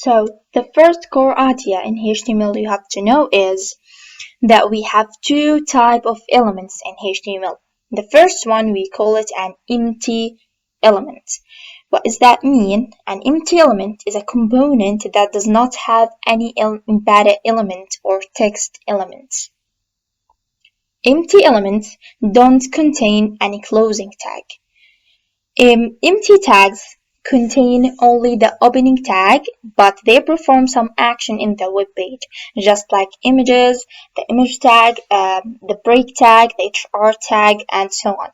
So the first core idea in HTML you have to know is that we have two types of elements in HTML. The first one we call it an empty element. What does that mean? An empty element is a component that does not have any embedded element or text element. Empty elements don't contain any closing tag. Empty tags contain only the opening tag, but they perform some action in the web page, just like images, the image tag, the break tag, the HR tag, and so on.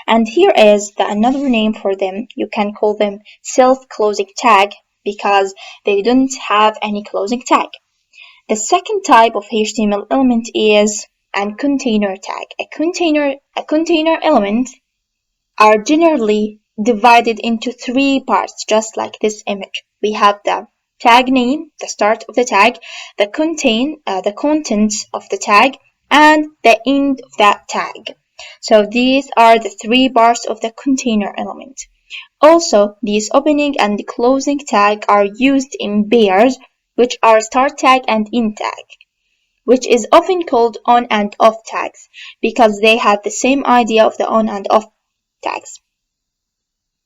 And here is another name for them. You can call them self-closing tag because they don't have any closing tag. The second type of HTML element is a container tag. A container element are generally divided into three parts, just like this image. We have the tag name, the start of the tag, the contents of the tag, and the end of that tag. So these are the three parts of the container element. Also, these opening and closing tag are used in pairs, which are start tag and end tag, which is often called on and off tags because they have the same idea of the on and off tags.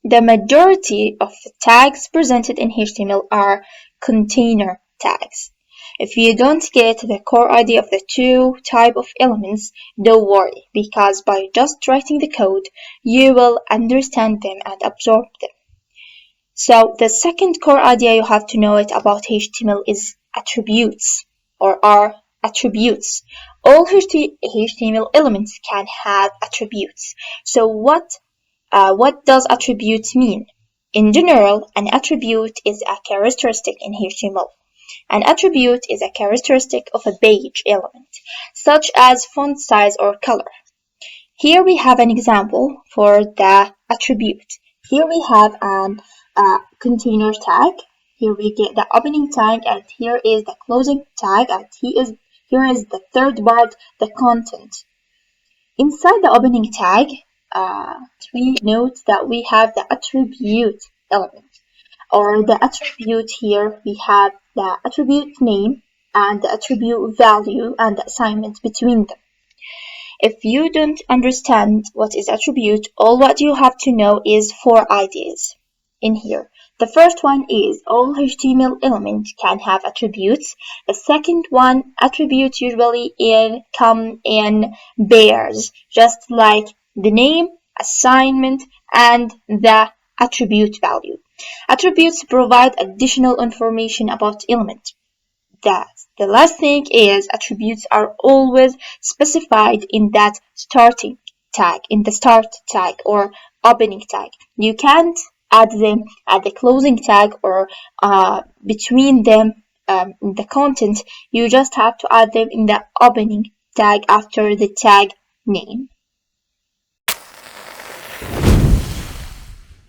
The majority of the tags presented in HTML are container tags. If you don't get the core idea of the two type of elements, don't worry, because by just writing the code, you will understand them and absorb them. So the second core idea you have to know it about HTML is attributes, or are attributes. All HTML elements can have attributes. So what does attribute mean? In general, an attribute is a characteristic in HTML. An attribute is a characteristic of a page element, such as font size or color. Here we have an example for the attribute. Here we have an container tag. Here we get the opening tag, and here is the closing tag, and here is the third part, the content. Inside the opening tag, we note that we have the attribute element, or the attribute. Here we have the attribute name and the attribute value and the assignment between them. If you don't understand what is attribute, all what you have to know is four ideas in here. The first one is all HTML elements can have attributes. The second one, attributes usually come in pairs, just like the name, assignment, and the attribute value. Attributes provide additional information about element. The last thing is attributes are always specified in that starting tag, in the start tag or opening tag. You can't add them at the closing tag or between them in the content. You just have to add them in the opening tag after the tag name.